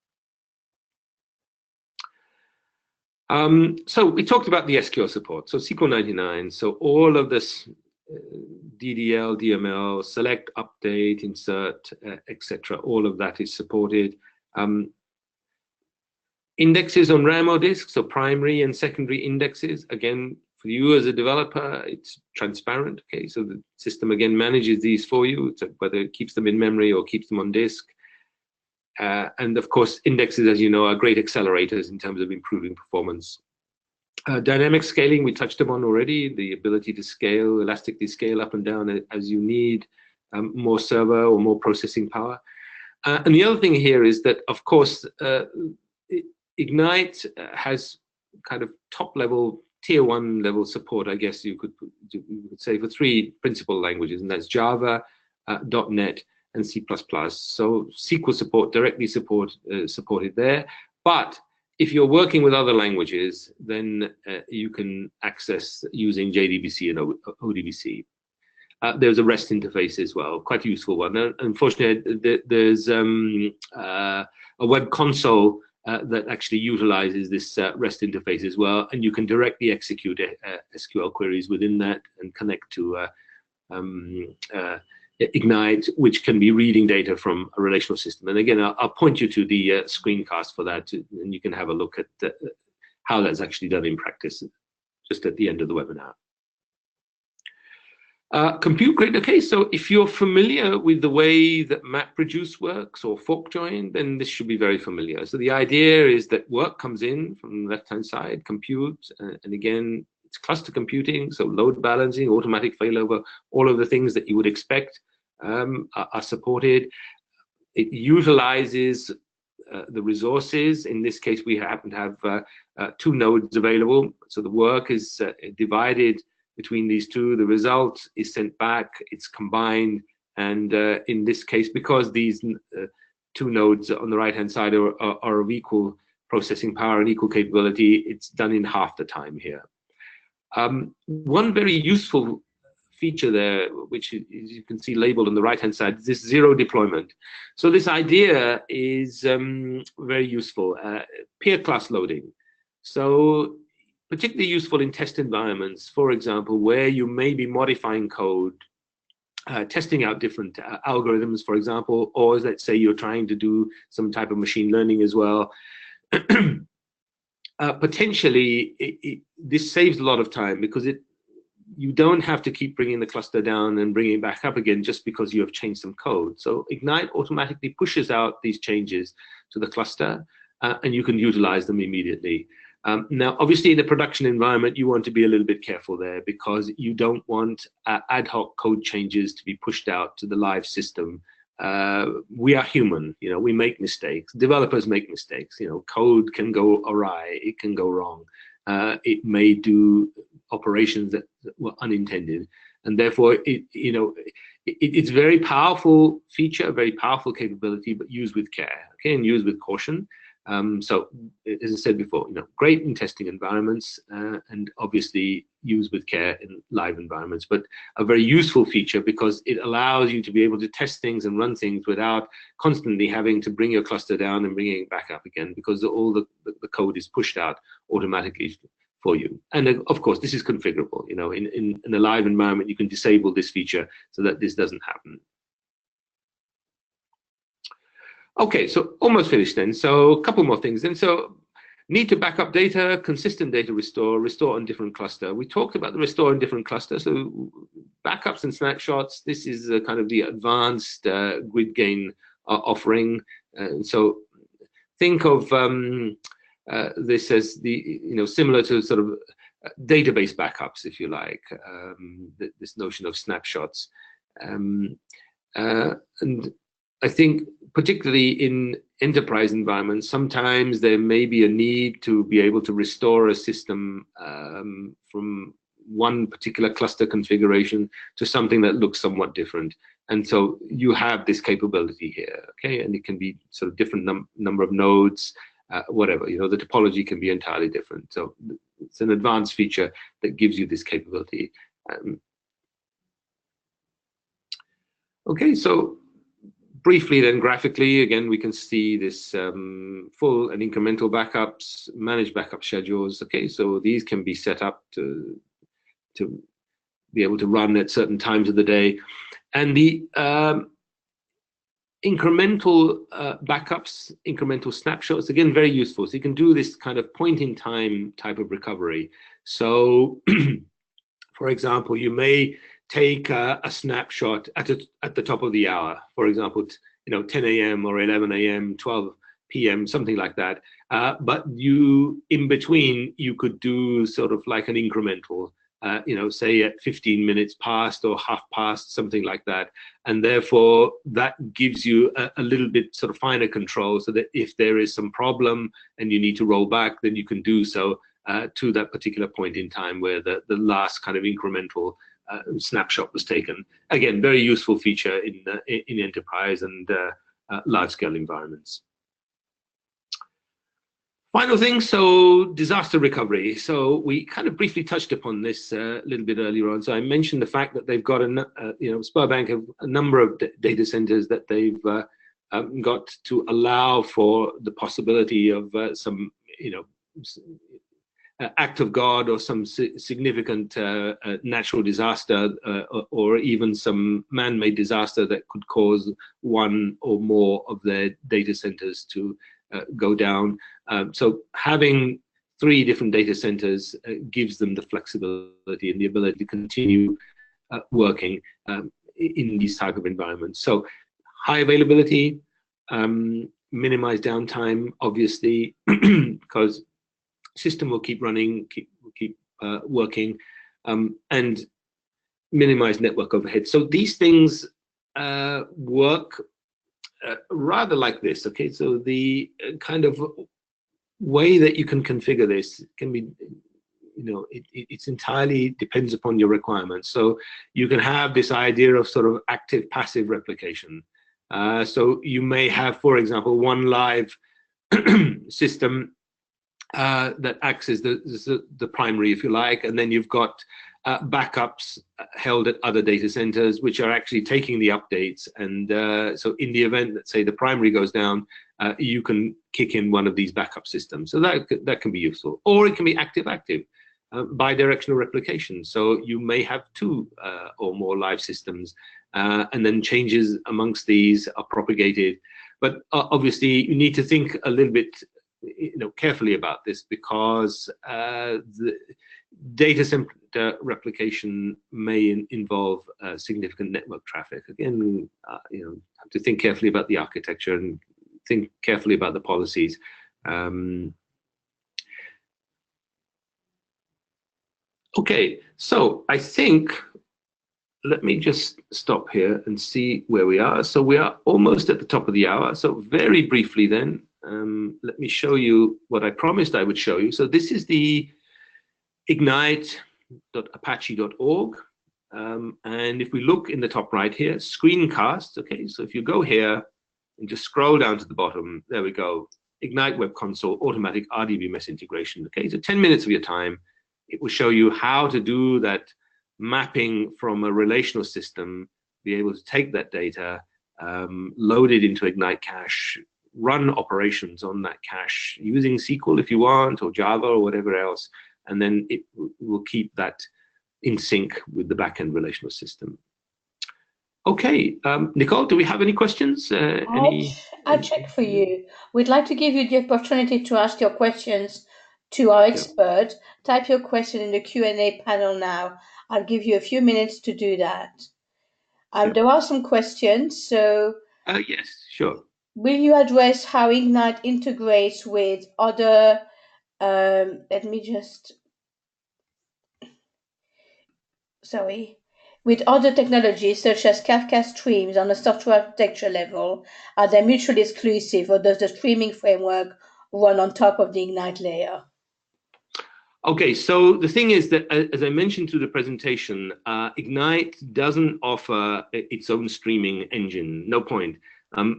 So we talked about the SQL support, so SQL 99. So all of this DDL, DML, select, update, insert, etc. All of that is supported. Indexes on RAM or disk, so primary and secondary indexes. Again, for you as a developer, it's transparent. Okay, so the system again manages these for you, so whether it keeps them in memory or keeps them on disk. And of course, indexes, as you know, are great accelerators in terms of improving performance. Dynamic scaling, we touched upon already, the ability to scale, elastically scale up and down as you need more server or more processing power. And the other thing here is that, of course, Ignite has kind of top level, tier 1 level support, I guess you could say, for 3 principal languages, and that's Java, .NET, and C++. So SQL support directly supported there. But if you're working with other languages, then you can access using JDBC and ODBC. There's a REST interface as well, quite a useful one. Unfortunately, there's a web console that actually utilizes this REST interface as well, and you can directly execute SQL queries within that and connect to Ignite, which can be reading data from a relational system. And again, I'll point you to the screencast for that, and you can have a look at how that's actually done in practice just at the end of the webinar. Compute grid. Okay, so if you're familiar with the way that MapReduce works or fork join, then this should be very familiar. So the idea is that work comes in from the left-hand side, compute, and again, it's cluster computing, so load balancing, automatic failover, all of the things that you would expect are supported. It utilizes the resources. In this case, we happen to have 2 nodes available, so the work is divided between these 2. The result is sent back, it's combined, and in this case, because these 2 nodes on the right-hand side are of equal processing power and equal capability, it's done in half the time here. One very useful feature there, which is, you can see labeled on the right-hand side, is this zero deployment. So this idea is very useful. Peer class loading. So particularly useful in test environments, for example, where you may be modifying code, testing out different algorithms, for example, or let's say you're trying to do some type of machine learning as well. Potentially, this saves a lot of time because you don't have to keep bringing the cluster down and bringing it back up again just because you have changed some code. So Ignite automatically pushes out these changes to the cluster, and you can utilize them immediately. Now, obviously, in a production environment, you want to be a little bit careful there because you don't want ad hoc code changes to be pushed out to the live system. We are human, we make mistakes. Developers make mistakes. Code can go awry. It can go wrong. It may do operations that were unintended, and therefore, it's a very powerful feature, a very powerful capability, but used with care, okay, and used with caution. So, as I said before, great in testing environments and obviously used with care in live environments, but a very useful feature because it allows you to be able to test things and run things without constantly having to bring your cluster down and bringing it back up again because all the code is pushed out automatically for you. And of course, this is configurable. In a live environment, you can disable this feature so that this doesn't happen. Okay, so almost finished then. So a couple more things then. So need to back up data, consistent data restore on different cluster. We talked about the restore on different cluster. So backups and snapshots, this is kind of the advanced GridGain offering. So think of this as the, similar to sort of database backups, if you like, this notion of snapshots. And I think particularly in enterprise environments, sometimes there may be a need to be able to restore a system from one particular cluster configuration to something that looks somewhat different. And so you have this capability here, okay? And it can be sort of different number of nodes, whatever, the topology can be entirely different. So it's an advanced feature that gives you this capability. Okay, so briefly then graphically, again, we can see this full and incremental backups, manage backup schedules. Okay, so these can be set up to be able to run at certain times of the day. And the incremental backups, incremental snapshots, again, very useful. So you can do this kind of point-in-time type of recovery. So, for example, you may take a snapshot at the top of the hour, for example, 10 a.m. or 11 a.m., 12 p.m., something like that. But in between, you could do sort of like an incremental, say at 15 minutes past or half past, something like that. And therefore, that gives you a little bit sort of finer control, so that if there is some problem and you need to roll back, then you can do so to that particular point in time where the last kind of incremental snapshot was taken. Again, very useful feature in enterprise and large-scale environments. Final thing, so disaster recovery. So we kind of briefly touched upon this a little bit earlier on. So I mentioned the fact that they've got Sberbank have a number of data centers that they've got to allow for the possibility of some, act of God or some significant natural disaster or even some man-made disaster that could cause one or more of their data centers to go down. So having 3 different data centers gives them the flexibility and the ability to continue working in these type of environments. So high availability, minimize downtime, obviously, because system will keep running, keep working, and minimize network overhead. So these things work rather like this. Okay, so the kind of way that you can configure this can be, it's entirely depends upon your requirements. So you can have this idea of sort of active passive replication. So you may have, for example, one live system that acts as the primary, if you like, and then you've got backups held at other data centers, which are actually taking the updates. And so in the event that, say, the primary goes down, you can kick in one of these backup systems. So that can be useful. Or it can be active-active, bidirectional replication. So you may have 2 or more live systems, and then changes amongst these are propagated. But obviously, you need to think a little bit carefully about this, because the data center replication may involve significant network traffic. Again, have to think carefully about the architecture and think carefully about the policies. Okay, so I think, let me just stop here and see where we are. So we are almost at the top of the hour. So very briefly then, let me show you what I promised I would show you. So this is the ignite.apache.org. And if we look in the top right here, screencasts, okay, so if you go here and just scroll down to the bottom, there we go, Ignite Web Console, automatic RDBMS integration, okay, so 10 minutes of your time, it will show you how to do that mapping from a relational system, be able to take that data, load it into Ignite cache, run operations on that cache using SQL if you want, or Java or whatever else, and then it will keep that in sync with the backend relational system. Okay, Nicole, do we have any questions? I'll check for you. We'd like to give you the opportunity to ask your questions to our expert. Yeah. Type your question in the Q&A panel now. I'll give you a few minutes to do that. There are some questions, so... yes, sure. Will you address how Ignite integrates with other... let me just... Sorry. With other technologies such as Kafka streams on a software architecture level? Are they mutually exclusive, or does the streaming framework run on top of the Ignite layer? Okay, so the thing is that, as I mentioned through the presentation, Ignite doesn't offer its own streaming engine, no point.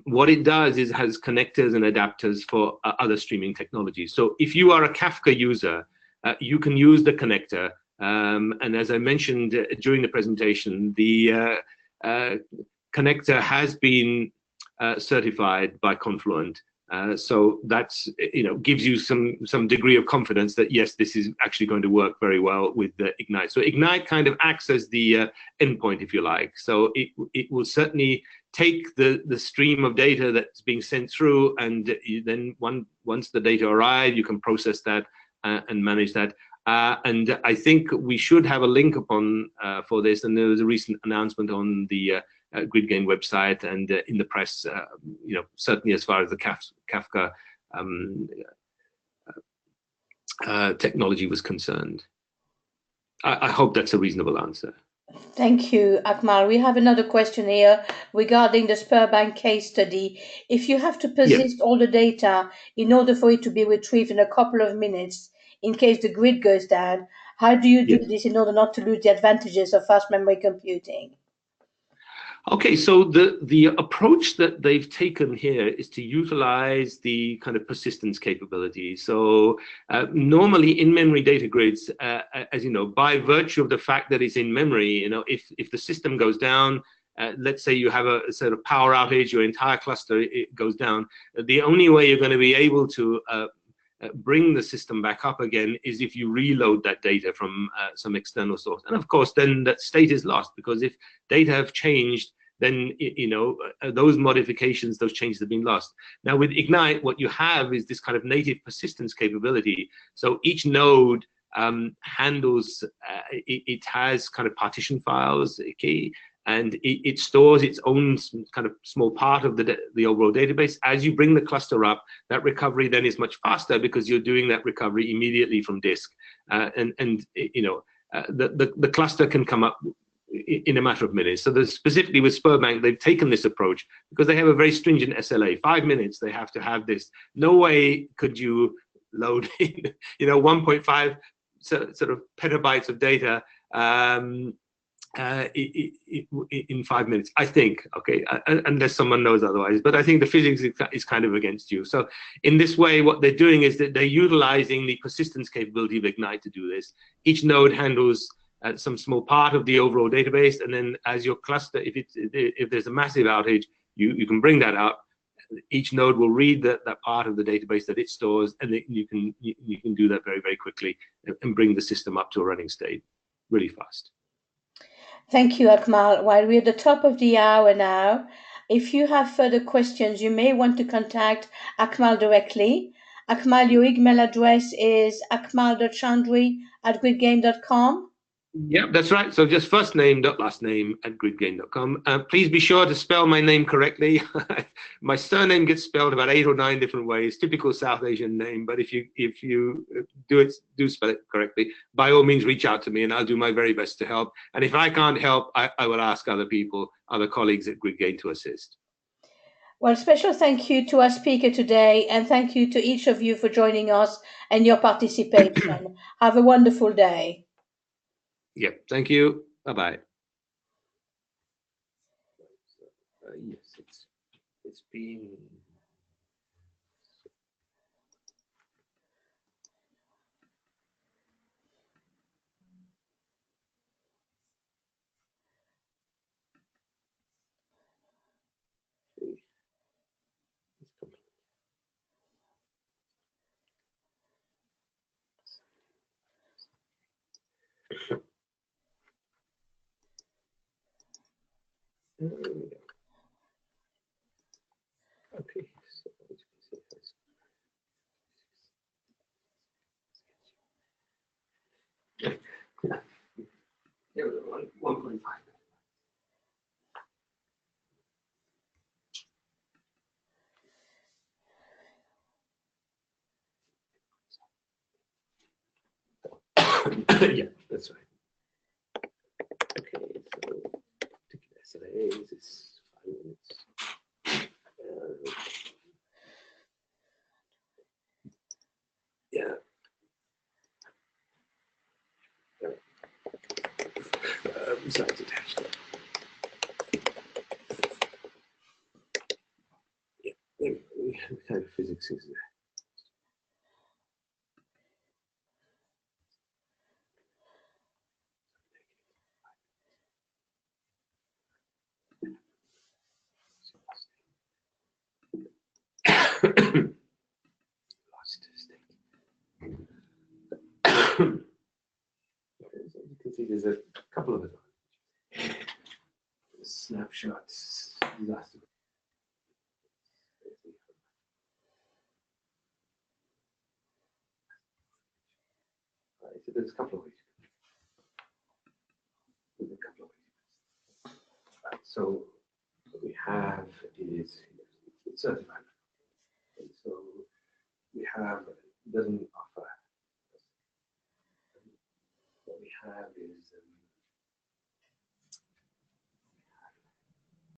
What it does is has connectors and adapters for other streaming technologies. So if you are a Kafka user, you can use the connector. And as I mentioned during the presentation, the connector has been certified by Confluent. So that's, gives you some degree of confidence that yes, this is actually going to work very well with Ignite. So Ignite kind of acts as the endpoint, if you like. So it will certainly take the stream of data that's being sent through, and then once the data arrive, you can process that and manage that. And I think we should have a link upon for this. And there was a recent announcement on the GridGain website and in the press, certainly as far as the Kafka technology was concerned. I hope that's a reasonable answer. Thank you, Akmal. We have another question here regarding the Sberbank case study. If you have to persist all the data in order for it to be retrieved in a couple of minutes, in case the grid goes down, how do you do this in order not to lose the advantages of fast memory computing? Okay, so the approach that they've taken here is to utilize the kind of persistence capability. So normally in-memory data grids, as you know, by virtue of the fact that it's in memory, if the system goes down, let's say you have a sort of power outage, your entire cluster it goes down, the only way you're going to be able to bring the system back up again is if you reload that data from some external source. And of course, then that state is lost, because if data have changed, then those modifications, those changes have been lost. Now with Ignite, what you have is this kind of native persistence capability. So each node handles, it has kind of partition files, and it stores its own kind of small part of the overall database. As you bring the cluster up, that recovery then is much faster because you're doing that recovery immediately from disk. The cluster can come up in a matter of minutes. So specifically with Sberbank, they've taken this approach because they have a very stringent SLA. 5 minutes, they have to have this. No way could you load in, 1.5 sort of petabytes of data in 5 minutes, I think, okay, unless someone knows otherwise. But I think the physics is kind of against you. So in this way, what they're doing is that they're utilizing the persistence capability of Ignite to do this. Each node handles some small part of the overall database, and then as your cluster, if there's a massive outage, you can bring that up. Each node will read that part of the database that it stores, and you can do that very, very quickly and bring the system up to a running state really fast. Thank you, Akmal. While we're at the top of the hour now, if you have further questions, you may want to contact Akmal directly. Akmal, your email address is akmal.chandri@gridgain.com. Yeah, that's right. So just first name dot last name @gridgain.com. Please be sure to spell my name correctly. My surname gets spelled about 8 or 9 different ways, typical South Asian name. But if you do spell it correctly, by all means reach out to me, and I'll do my very best to help. And if I can't help, I will ask other colleagues at GridGain to assist. Well, special thank you to our speaker today, and thank you to each of you for joining us and your participation. Have a wonderful day. Yeah, thank you. Bye-bye. Yes, it's been... Okay, so yeah, 1.5. Yeah, that's right. Okay, so SLAs is 5 minutes. Yeah. Besides attached. Yeah, what kind of physics is there? Okay, so you can see there's a couple of advantages. Snapshots, disaster. Right, so there's a couple of ways. There's a couple of ways. Right, so what we have is it's certified. Okay, so we have, it doesn't